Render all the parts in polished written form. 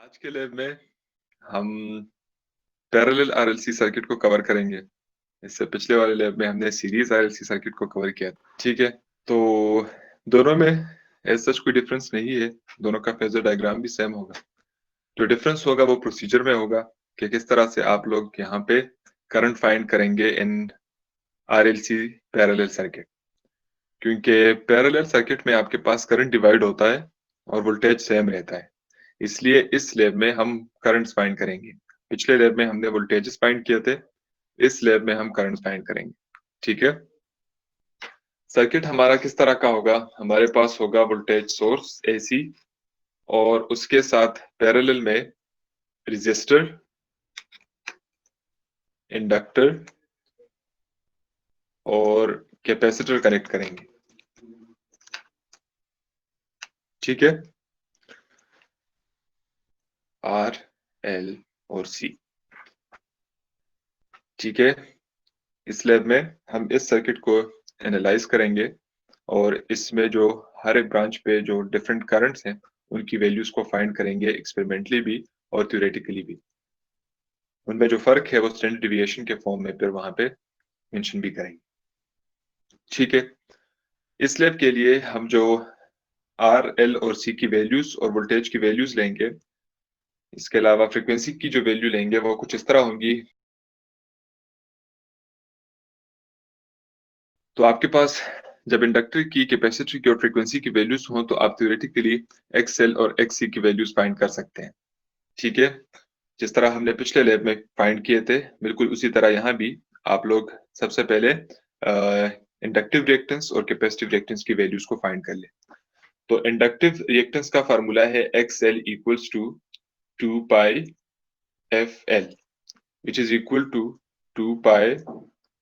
आज के लैब में हम पैरेलल आरएलसी सर्किट को कवर करेंगे। इससे पिछले वाले लैब में हमने सीरीज आरएलसी सर्किट को कवर किया था। ठीक है, तो दोनों में एज सच कोई डिफरेंस नहीं है, दोनों का फेजर डायग्राम भी सेम होगा। जो डिफरेंस होगा वो प्रोसीजर में होगा कि किस तरह से आप लोग यहाँ पे करंट फाइंड करेंगे इन आरएलसी पैरेलल सर्किट। क्योंकि पैरेलल सर्किट में आपके पास करंट डिवाइड होता है और वोल्टेज सेम रहता है, इसलिए इस लैब में हम करंट्स फाइंड करेंगे। पिछले लैब में हमने वोल्टेजेस फाइंड किए थे, इस लैब में हम करंट्स फाइंड करेंगे। ठीक है, सर्किट हमारा किस तरह का होगा? हमारे पास होगा वोल्टेज सोर्स एसी और उसके साथ पैरेलल में रेजिस्टर, इंडक्टर और कैपेसिटर कनेक्ट करेंगे। ठीक है, आर, एल और सी। ठीक है, इस लैब में हम इस सर्किट को एनालाइज करेंगे और इसमें जो हर एक ब्रांच पे जो डिफरेंट करंट्स हैं उनकी वैल्यूज को फाइंड करेंगे, एक्सपेरिमेंटली भी और थ्योरेटिकली भी। उनमें जो फर्क है वो स्टैंडर्ड डिविएशन के फॉर्म में फिर वहां पे मेंशन भी करेंगे। ठीक है, इस लैब के लिए हम जो आर, एल और सी की वैल्यूज और वोल्टेज की वैल्यूज लेंगे, इसके अलावा फ्रीक्वेंसी की जो वैल्यू लेंगे वो कुछ इस तरह होंगी। तो आपके पास जब इंडक्टर की, कैपेसिटर की और फ्रीक्वेंसी की वैल्यूज हो तो आप थ्योरेटिकली एक्स एल और एक्स सी की वैल्यूज फाइंड कर सकते हैं। ठीक है, जिस तरह हमने पिछले लैब में फाइंड किए थे बिल्कुल उसी तरह यहाँ भी आप लोग सबसे पहले इंडक्टिव रिएक्टेंस और कैपेसिटिव रिएक्टेंस की वैल्यूज को फाइंड कर ले। तो इंडक्टिव रिएक्टेंस का फार्मूला है X L equals to 2 pi F L which is equal to 2 pi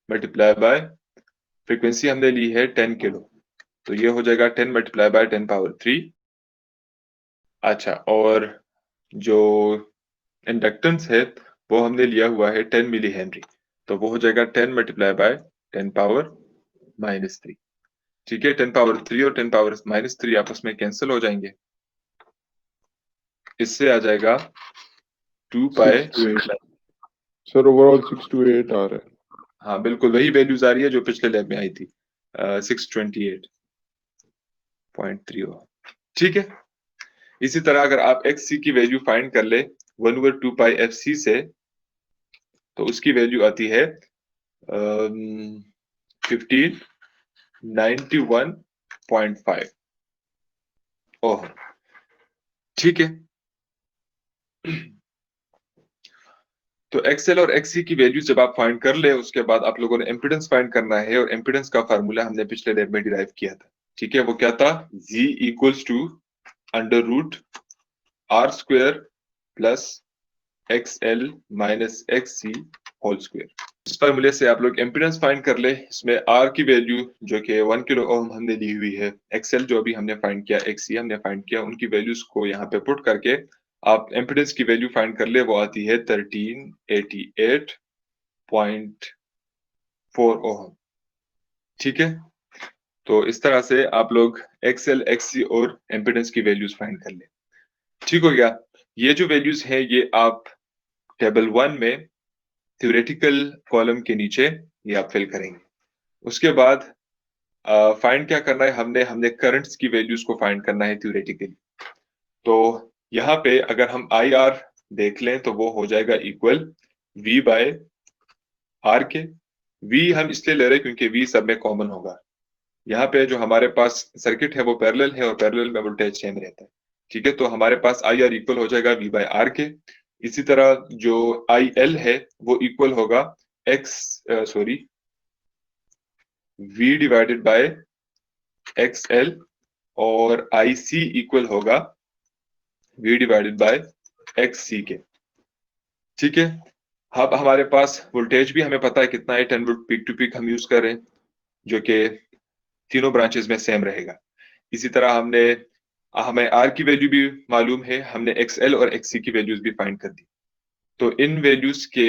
multiply by frequency हमने ली है 10 किलो, तो ये हो जाएगा 10 मल्टीप्लाई बाय 10 पावर 3। अच्छा, और जो इंडक्टेंस है वो हमने लिया हुआ है 10 मिली हेनरी, तो वो हो जाएगा 10 मल्टीप्लाई बाय 10 पावर -3। ठीक है, 10 पावर 3 और 10 पावर -3 आपस में कैंसिल हो जाएंगे, इससे आ जाएगा 2 पाई। सर ओवरऑल 6 to 8 आ रहा है। हाँ बिल्कुल वही वैल्यूज आ रही है जो पिछले लैब में आई थी, 628.30। ठीक है, इसी तरह अगर आप एक्स सी की वैल्यू फाइंड कर ले 1/2 पाई एफ सी से, तो उसकी वैल्यू आती है 1591.5 ओह। ठीक है, तो एक्सएल और एक्ससी की वैल्यू जब आप फाइंड कर ले उसके बाद आप लोगों ने एम्पिडेंस फाइंड करना है, और एम्पिडेंस का फार्मूला हमने पिछले लैब में डिराइव किया था। ठीक है, वो क्या था? G equals to under root R square plus XL minus XC whole square. इस फार्मूले से आप लोग एम्पिडेंस फाइंड कर ले। इसमें आर की वैल्यू जो कि 1 किलो ओम हमने दी हुई है, एक्सएल जो अभी हमने फाइंड किया, एक्ससी हमने फाइंड किया, उनकी वैल्यूज को यहाँ पे पुट करके आप एम्पिडेंस की वैल्यू फाइंड कर ले, वो आती है 1388.4 ओम। ठीक है, तो इस तरह से आप लोग एक्सएल, एक्ससी और एम्पिडेंस की वैल्यूज फाइंड कर ले। ठीक हो गया? ये जो वैल्यूज है ये आप टेबल 1 में थ्योरेटिकल कॉलम के नीचे ये आप फिल करेंगे। उसके बाद फाइंड क्या करना है? हमने करंट्स की वैल्यूज को फाइंड करना है थ्योरेटिकली। तो यहाँ पे अगर हम आई आर देख लें तो वो हो जाएगा इक्वल V बाय आर के। V हम इसलिए ले रहे हैं क्योंकि V सब में कॉमन होगा। यहाँ पे जो हमारे पास सर्किट है वो पैरेलल है और पैरेलल में वोल्टेज सेम रहता है। ठीक है, तो हमारे पास आई आर इक्वल हो जाएगा V बाय आर के। इसी तरह जो आई एल है वो इक्वल होगा V divided bye x L, और आई सी इक्वल होगा V डिवाइडेड बाय एक्स सी के। ठीक है, अब हमारे पास वोल्टेज भी हमें पता है कितना है, 10 वोल्ट पीक टू पीक हम यूज कर रहे हैं, जो कि तीनों ब्रांचेस में सेम रहेगा। इसी तरह हमें आर की वैल्यू भी मालूम है, हमने एक्स एल और एक्स सी की वैल्यूज भी फाइंड कर दी। तो इन वैल्यूज के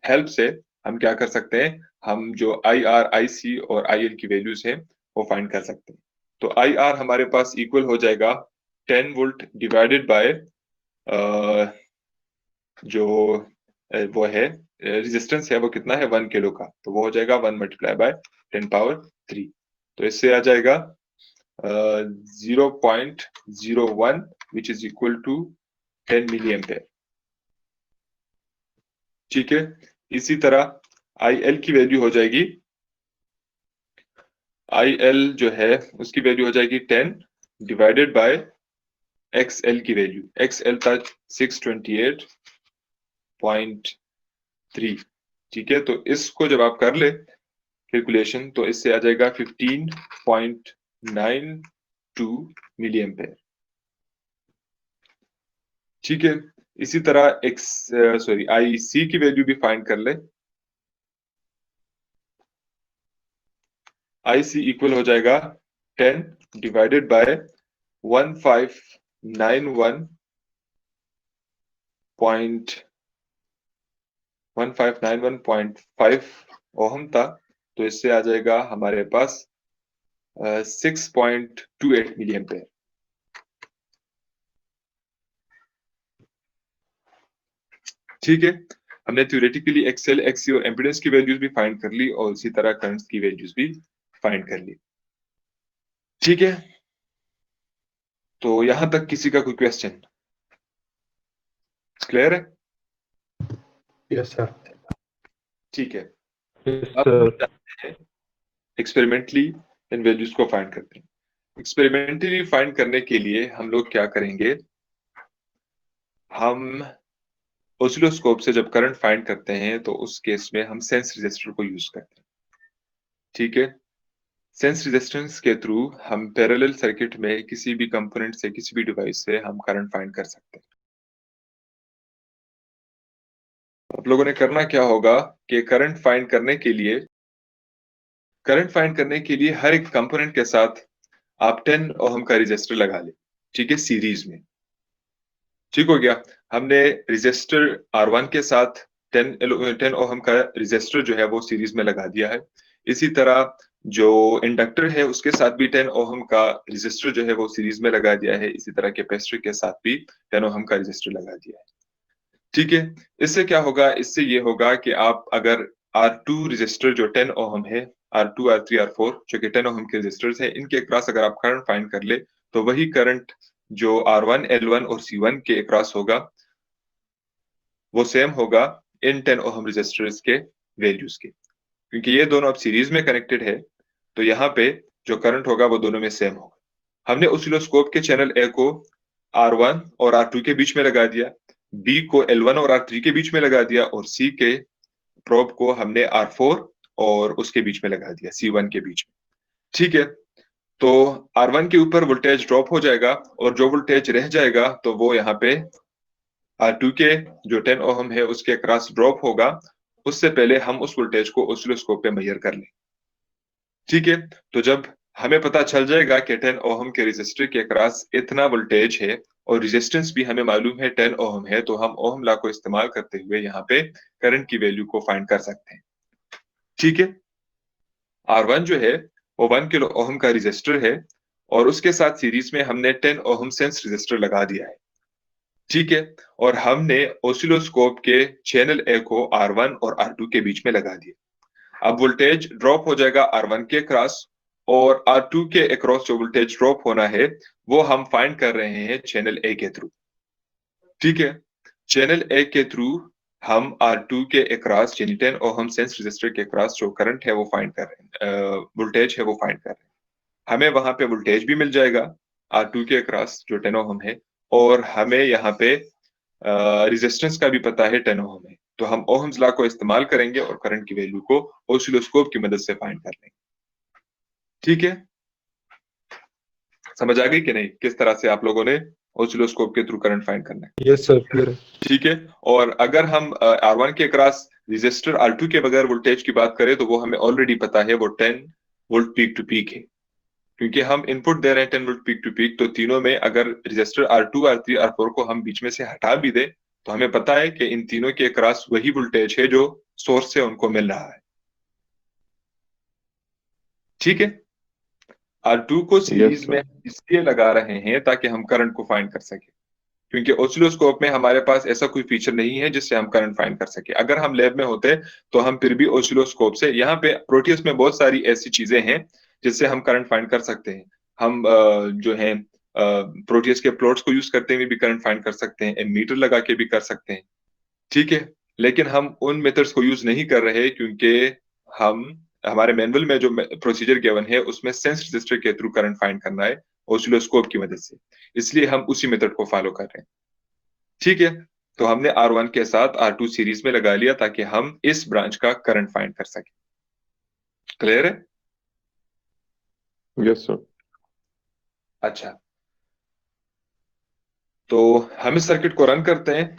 हेल्प से हम क्या कर सकते हैं? हम जो आई आर, आई सी और आई एल की वैल्यूज है वो फाइंड कर सकते हैं। तो आई आर हमारे पास इक्वल हो जाएगा 10 वोल्ट डिवाइडेड बाय जो वो है रेजिस्टेंस है वो कितना है 1 किलो का, तो वो हो जाएगा 1 मल्टीप्लाई बाय 10⁻3। तो इससे आ जाएगा 0.01 which is equal to 10 milli ampere. ठीक है, इसी तरह IL की वैल्यू हो जाएगी, IL जो है उसकी वैल्यू हो जाएगी 10 डिवाइडेड बाय XL की वैल्यू, XL था 628.3। ठीक है, तो इसको जब आप कर ले कैलकुलेशन तो इससे आ जाएगा 15.92 मिली एम्पेयर। ठीक है, इसी तरह IC की वैल्यू भी फाइंड कर ले। IC इक्वल हो जाएगा 10 डिवाइडेड बाय 1591.5 ओहम था, तो इससे आ जाएगा हमारे पास 6.28 मिली एम्पेयर। ठीक है, हमने थ्योरेटिकली XL, XC और एम्पीडेंस की वैल्यूज भी फाइंड कर ली और इसी तरह करंट्स की वैल्यूज भी फाइंड कर ली। ठीक है, तो यहां तक किसी का कोई क्वेश्चन क्लियर है? Yes sir. ठीक है, यस अब सर। जाते हैं एक्सपेरिमेंटली इन वैल्यूज को फाइंड करते हैं। एक्सपेरिमेंटली फाइंड करने के लिए हम लोग क्या करेंगे, हम ऑसिलोस्कोप से जब करंट फाइंड करते हैं तो उस केस में हम सेंस रेजिस्टर को यूज करते हैं। ठीक है, सेंस रेजिस्टेंस के थ्रू हम पैरेलल सर्किट में किसी भी कंपोनेंट से, किसी भी डिवाइस से हम करंट फाइंड कर सकते हैं। आप लोगों ने करना क्या होगा कि करंट फाइंड करने के लिए हर एक कंपोनेंट के साथ आप 10 ओहम का रेजिस्टर लगा ले। ठीक है, सीरीज में। ठीक हो गया, हमने रेजिस्टर R1 के साथ 10 ओहम का रेजिस्टर जो है वो सीरीज में लगा दिया है। इसी तरह जो इंडक्टर है उसके साथ भी 10 ओहम का रेजिस्टर जो है वो सीरीज में लगा दिया है। इसी तरह कैपेसिटर के साथ भी 10 ओहम का रेजिस्टर लगा दिया है। ठीक है, इससे क्या होगा, इससे ये होगा कि आप अगर R2 रेजिस्टर जो 10 ओहम है, R2, R3, R4 जो कि 10 ओहम के रेजिस्टर्स हैं, इनके अक्रॉस अगर आप करंट फाइंड कर ले तो वही करंट जो R1, L1 और C1 के अक्रॉस होगा वो सेम होगा इन 10 ओहम रेजिस्टर्स के वैल्यूज के। क्योंकि ये दोनों अब सीरीज में कनेक्टेड है तो यहाँ पे जो करंट होगा वो दोनों में सेम होगा। हमने ऑसिलोस्कोप के चैनल ए को R1 और R2 के बीच में लगा दिया, B को L1 और R3 के बीच में लगा दिया और C के प्रोब को हमने R4 और उसके बीच में लगा दिया, C1 के बीच में। ठीक है, तो R1 के ऊपर वोल्टेज ड्रॉप हो जाएगा और जो वोल्टेज रह जाएगा तो वो यहाँ पे R2 के जो 10 ओहम है उसके क्रॉस ड्रॉप होगा। उससे पहले हम उस वोल्टेज को ऑसिलोस्कोप पे मेजर कर लें। ठीक है, तो जब हमें पता चल जाएगा कि 10 ओहम के रेजिस्टर के क्रॉस इतना वोल्टेज है और रेजिस्टेंस भी हमें मालूम है 10 ओहम है, तो हम ओहम लॉ को इस्तेमाल करते हुए यहाँ पे करंट की वैल्यू को फाइंड कर सकते हैं। ठीक है, R1 जो है वो 1 किलो ओहम का रेजिस्टर है और उसके साथ सीरीज में हमने 10 ओहम सेंस रेजिस्टर लगा दिया है। ठीक है, और हमने ऑसिलोस्कोप के चैनल ए को R1 और R2 के बीच में लगा दिया। अब वोल्टेज ड्रॉप हो जाएगा R1 के क्रॉस और R2 के अक्रॉस जो वोल्टेज ड्रॉप होना है वो हम फाइंड कर रहे हैं चैनल ए के थ्रू। ठीक है, चैनल ए के थ्रू हम R2 के अक्रॉस यानी 10 ओहम सेंस रेजिस्टर के अक्रॉस जो करंट है वो फाइंड कर रहे हैं, वोल्टेज है वो फाइंड कर रहे हैं। हमें वहां पे वोल्टेज भी मिल जाएगा R2 के अक्रॉस जो 10 ओहम है और हमें यहाँ पे रेजिस्टेंस का भी पता है 10 ओहम है, तो हम ओहम्स लॉ को इस्तेमाल करेंगे और करंट की वैल्यू को ऑसिलोस्कोप की मदद से फाइंड कर लेंगे। ठीक है, समझ आ गई कि नहीं किस तरह से आप लोगों ने ऑसिलोस्कोप के थ्रू करंट फाइंड करना है? यस सर, क्लियर है। ठीक है, और अगर हम R1 के अक्रॉस रेजिस्टर R2 के बगैर वोल्टेज की बात करें तो वो हमें ऑलरेडी पता है, वो 10 वोल्ट पीक टू पीक है। क्योंकि हम इनपुट दे रहे हैं 10 वोल्ट पीक टू पीक, तो तीनों में अगर रेजिस्टर R2, R3, R4 को हम बीच में से हटा भी दे तो हमें पता है कि इन तीनों के अक्रॉस वही वोल्टेज है जो सोर्स से उनको मिल रहा है। ठीक है, R2 को सीरीज में इसलिए लगा रहे हैं ताकि हम करंट को फाइंड कर सके। क्योंकि ऑसिलोस्कोप में हमारे पास ऐसा कोई फीचर नहीं है जिससे हम करंट फाइंड कर सके। अगर हम लैब में होते तो हम फिर भी ऑसिलोस्कोप से, यहाँ पे प्रोटियस में बहुत सारी ऐसी चीजें हैं जिससे हम करंट फाइंड कर सकते हैं। हम जो है प्रोटियस के प्लॉट्स को यूज करते हुए भी करंट फाइंड कर सकते हैं, एमीटर लगा के भी कर सकते हैं, ठीक है। लेकिन हम उन मेथड्स को यूज नहीं कर रहे क्योंकि हम, हमारे मैनुअल में जो प्रोसीजर गिवन है उसमें सेंस रजिस्टर के थ्रू करंट फाइंड करना है ऑसिलोस्कोप की मदद से, इसलिए हम उसी मेथड को फॉलो कर रहे हैं, ठीक है। तो हमने R1 के साथ R2 सीरीज में लगा लिया ताकि हम इस ब्रांच का करंट फाइंड कर सके। क्लियर है? Yes, sir. अच्छा, तो हम इस सर्किट को रन करते हैं।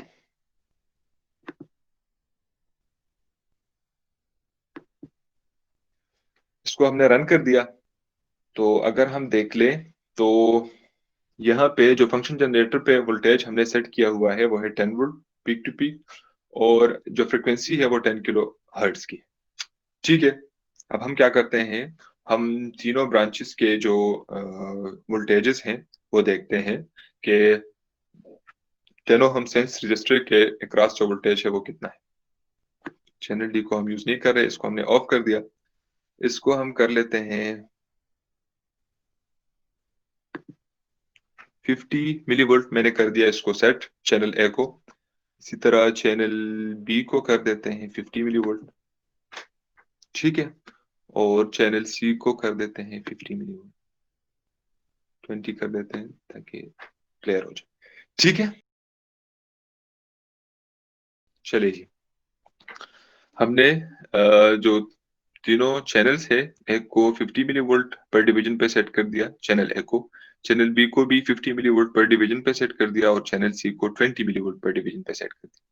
इसको हमने रन कर दिया, तो अगर हम देख लें तो यहाँ पे जो फंक्शन जनरेटर पे वोल्टेज हमने सेट किया हुआ है वो है 10 वोल्ट पीक टू पीक, और जो फ्रिक्वेंसी है वो 10 किलो हर्ट्ज की, ठीक है। अब हम क्या करते हैं, हम तीनों ब्रांचेस के जो वोल्टेजेस हैं वो देखते हैं कि तीनों हम सेंस रजिस्टर के अक्रॉस जो वोल्टेज है वो कितना है। चैनल डी को हम यूज नहीं कर रहे, इसको हमने ऑफ कर दिया। इसको हम कर लेते हैं 50 मिलीवोल्ट, मैंने कर दिया इसको सेट चैनल ए को। इसी तरह चैनल बी को कर देते हैं 50 मिलीवोल्ट, ठीक है। और चैनल सी को कर देते हैं 50 मिलीवोल्ट, 20 कर देते हैं ताकि क्लियर हो जाए, ठीक है। चलिए जी, हमने जो तीनों चैनल्स है, एक को 50 मिलीवोल्ट पर डिवीजन पे सेट कर दिया चैनल ए को, चैनल बी को भी 50 मिलीवोल्ट पर डिवीजन पे सेट कर दिया, और चैनल सी को 20 मिलीवोल्ट पर डिवीजन पे सेट कर दिया,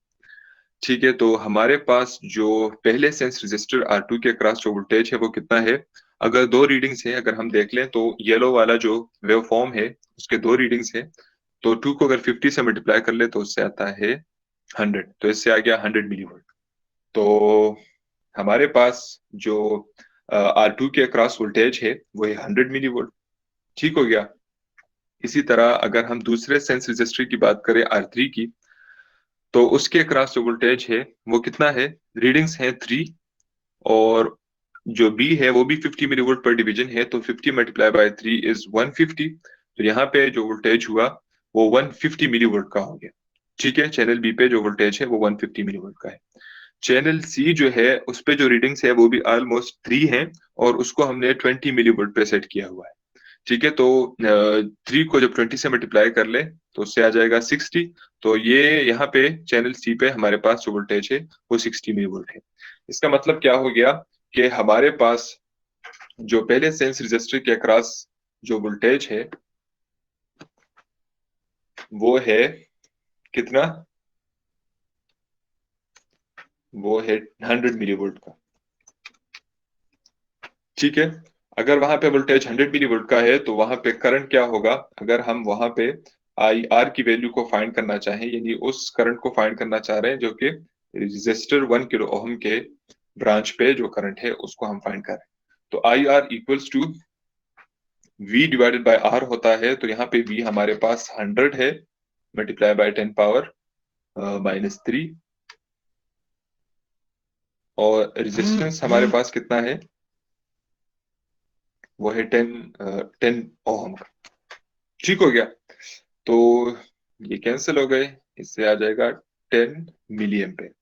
ठीक है। तो हमारे पास जो पहले सेंस रजिस्टर R2 के अक्रॉस जो वोल्टेज है वो कितना है, अगर दो रीडिंग्स है, अगर हम देख लें तो येलो वाला जो वेव फॉर्म है उसके दो रीडिंग्स है, तो 2 को अगर 50 से मल्टीप्लाई कर ले तो उससे आता है 100, तो इससे आ गया 100 मिलीवोल्ट। तो हमारे पास जो R2 के अक्रॉस वोल्टेज है वो है 100 मिलीवोल्ट, ठीक हो गया। इसी तरह अगर हम दूसरे सेंस रजिस्टर की बात करें R3 की, तो उसके अक्रॉस जो वोल्टेज है वो कितना है, रीडिंग्स है 3, और जो बी है वो भी 50 मिलीवोल्ट पर डिवीजन है, तो 50 मल्टीप्लाई बाय 3 इज 150, तो यहाँ पे जो वोल्टेज हुआ वो 150 मिलीवोल्ट का हो गया, ठीक है। चैनल बी पे जो वोल्टेज है वो 150 मिलीवोल्ट का है। चैनल सी जो है उस पे जो रीडिंग्स है वो भी ऑलमोस्ट 3 है, और उसको हमने 20 मिलीवोल्ट पे सेट किया हुआ है, ठीक है। तो 3 को जब 20 से मल्टीप्लाई कर ले तो उससे आ जाएगा 60, तो ये यहाँ पे चैनल सी पे हमारे पास जो वोल्टेज है वो 60 मिलीवोल्ट है। इसका मतलब क्या हो गया कि हमारे पास जो पहले सेंस रजिस्टर के अक्रॉस जो वोल्टेज है वो है कितना, वो है 100 मिलीवोल्ट का, ठीक है। अगर वहां पे वोल्टेज 100 मिलीवोल्ट का है तो वहां पे करंट क्या होगा, अगर हम वहां पे आई आर की वैल्यू को फाइंड करना चाहें, यानी उस करंट को फाइंड करना चाह रहे हैं जो कि रजिस्टर 1 किलो ओम के ब्रांच पे जो करंट है उसको हम फाइंड कर रहे हैं, तो I R equals to V divided by R होता है। तो यहाँ पे V हमारे पास 100 है मल्टीप्लाई बाय 10 पावर -3, और रेजिस्टेंस हमारे पास कितना है, वो है 10 ओम का, ठीक हो गया। तो ये कैंसिल हो गए, इससे आ जाएगा 10 मिली एम्पेयर।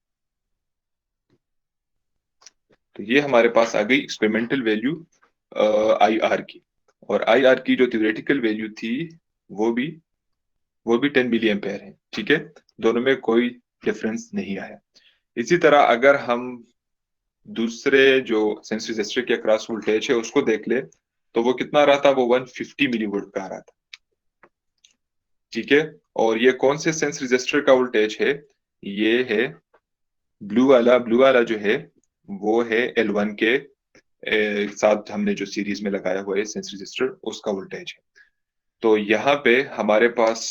तो ये हमारे पास आ गई एक्सपेरिमेंटल वैल्यू आई आर की, और आई आर की जो थ्योरेटिकल वैल्यू थी वो भी 10 मिली एम्पेयर है, ठीक है। दोनों में कोई डिफरेंस नहीं आया। इसी तरह अगर हम दूसरे जो सेंस रजिस्टर के अक्रॉस वोल्टेज है उसको देख ले तो वो कितना आ रहा था, वो 150 मिली वोल्ट का आ रहा था, ठीक है। और ये कौन से सेंस रजिस्टर का वोल्टेज है, ये है ब्लू वाला जो है वो है L1 के साथ हमने जो सीरीज में लगाया हुआ है सेंस रजिस्टर उसका वोल्टेज है। तो यहाँ पे हमारे पास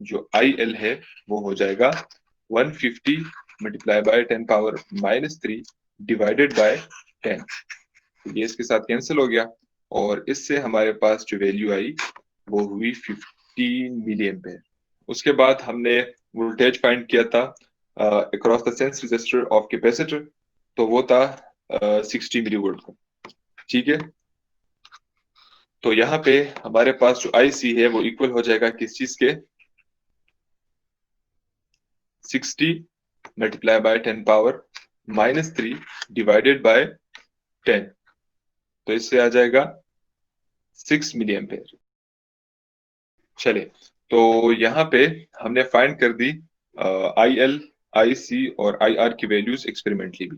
जो IL है वो हो जाएगा 150 multiply by 10 power -3 divided by 10, ये इसके साथ कैंसिल हो गया, और इससे हमारे पास जो वैल्यू आई वो हुई 15 मिली एम्पेयर, उसके बाद हमने वोल्टेज फाइंड किया था across the sense resistor of capacitor, तो वो था 60 मिली वोल्ट का। ठीक है, तो यहाँ पे हमारे पास जो IC है वो इक्वल हो जाएगा किस चीज के, 60 multiply by 10 power -3 divided by 10, तो इससे आ जाएगा 6 मिली एम्पेयर। चले, तो यहाँ पे हमने फाइंड कर दी IL, IC और IR की वैल्यूज एक्सपेरिमेंटली भी।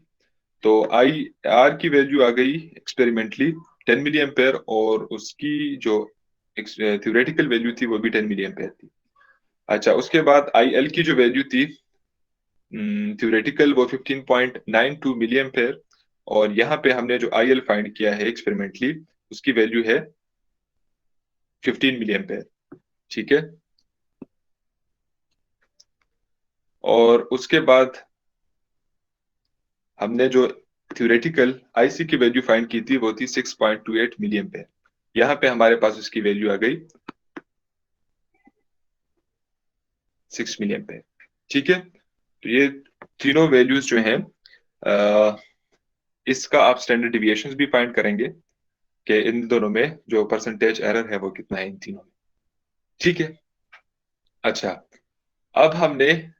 तो IR की वैल्यू आ गई एक्सपेरिमेंटली 10 मिली एम्पेयर, और उसकी जो थ्योरेटिकल वैल्यू थी वो भी 10 मिली एम्पेयर थी। अच्छा, उसके बाद IL की जो वैल्यू थी थ्योरेटिकल वो 15.92 मिली एम्पेयर, और यहाँ पे हमने जो IL फाइंड किया है एक्सपेरिमेंटली उसकी वैल्यू है 15 मिली एम्पेयर। ठीक है, और उसके बाद हमने जो थ्योरेटिकल IC की वैल्यू फाइंड की थी वो थी 6.28 मिली एम्पेयर। यहाँ पे हमारे पास उसकी वैल्यू आ गई 6 मिली एम्पेयर। ठीक है, तो ये तीनों वैल्यूज जो हैं इसका आप स्टैंडर्ड डिविएशंस भी फाइंड करेंगे कि इन दोनों में जो परसेंटेज एरर है वो कितना है इन तीनों में। ठीक है, अच्छा, अब हमने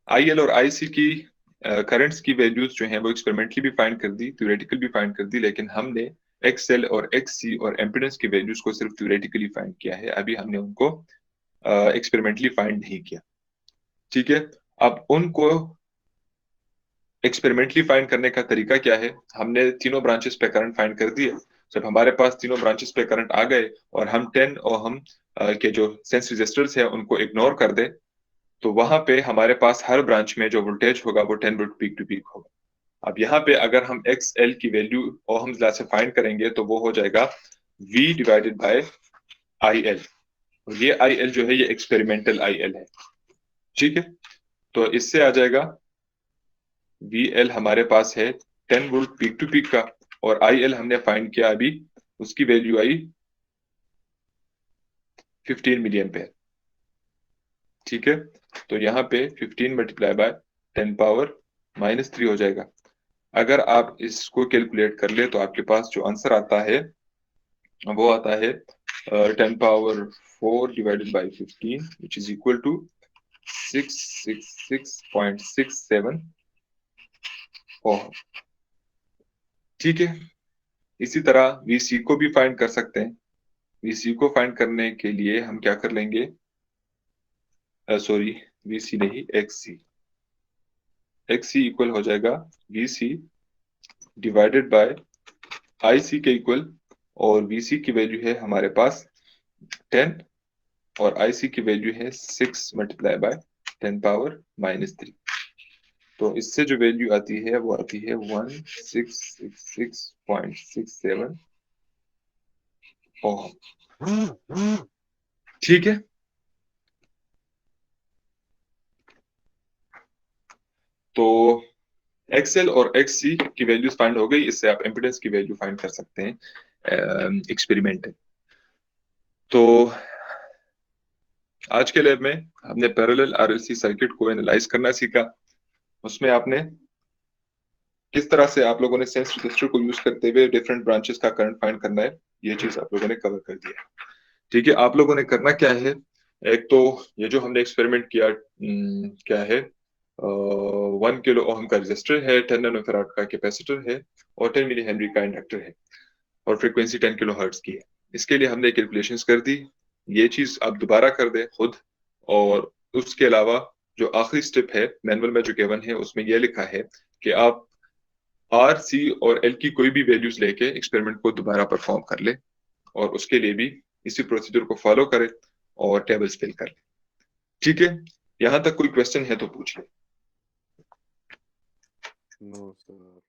IL और IC की करंट्स की वैल्यूज जो हैं वो एक्सपेरिमेंटली भी फाइंड कर दी, थ्योरेटिकल भी फाइंड कर दी, लेकिन हमने XL और XC और एम्पिडेंस की वैल्यूज को सिर्फ थ्योरेटिकली फाइंड किया है, अभी हमने उनको एक्सपेरिमेंटली फाइंड नहीं किया। ठीक है, अब उनको एक्सपेरिमेंटली फाइंड करने का तरीका क्या है, हमने तीनों ब्रांचेस पे करंट फाइंड कर दिए। जब हमारे पास तीनों ब्रांचेस पे करंट आ गए और हम 10 ओहम के जो सेंस रेजिस्टर्स है उनको इग्नोर कर दे, तो वहां पे हमारे पास हर ब्रांच में जो वोल्टेज होगा वो 10 वोल्ट पीक टू पीक होगा। अब यहाँ पे अगर हम XL की वैल्यू ओहम्स लॉ से फाइंड करेंगे तो वो हो जाएगा V डिवाइडेड बाय IL, और ये IL जो है ये एक्सपेरिमेंटल IL है। ठीक है, तो इससे आ जाएगा VL हमारे पास है 10 वोल्ट पीक टू पीक का, और IL हमने फाइंड किया अभी, उसकी वैल्यू आई 15 मिली एम्पेयर। ठीक है, तो यहाँ पे 15 मल्टीप्लाई बाय 10 पावर -3 हो जाएगा। अगर आप इसको कैलकुलेट कर ले तो आपके पास जो आंसर आता है वो आता है 10 power 4 divided by 15 which is equal to 666.67 ohm. ठीक है, इसी तरह VC को भी फाइंड कर सकते हैं। VC को फाइंड करने के लिए हम क्या कर लेंगे, सॉरी VC नहीं, XC इक्वल हो जाएगा VC डिवाइडेड बाय IC के इक्वल, और VC की वैल्यू है हमारे पास 10 और IC की वैल्यू है 6 मल्टीप्लाई बाय 10 पावर -3। तो इससे जो वैल्यू आती है वो आती है 1666.67 ओम। ठीक है, तो XL और XC की वैल्यूज फाइंड हो गई, इससे आप इम्पीडेंस की वैल्यू फाइंड कर सकते हैं एक्सपेरिमेंट। तो आज के लैब में हमने पैरेलल RLC सर्किट को एनालाइज करना सीखा। उसमें आपने किस तरह से आप लोगों ने सेंस रजिस्टर को यूज करते हुए डिफरेंट ब्रांचेस का करंट फाइंड करना है, ये चीज आप लोगों ने कवर कर दिया। ठीक है, आप लोगों ने करना क्या है, एक तो ये जो हमने एक्सपेरिमेंट किया क्या है, 1 किलो ओम का रजिस्टर है, 10 नैनोफैराड का कैपेसिटर है, और 10 मिली हेनरी का इंडक्टर है, और फ्रीक्वेंसी 10 किलो हर्ट्ज की है। इसके लिए हमने कैलकुलेशंस कर दी, ये चीज आप दोबारा कर दे खुद। और उसके अलावा जो आखिरी स्टेप है मैनुअल में जो गिवन है उसमें यह लिखा है कि आप R, C और L की कोई भी वैल्यूज लेके एक्सपेरिमेंट को दोबारा परफॉर्म कर ले, और उसके लिए भी इसी प्रोसीजर को फॉलो करें और टेबल्स फिल कर ले। ठीक है, यहां तक कोई क्वेश्चन है तो पूछ ले। No sir.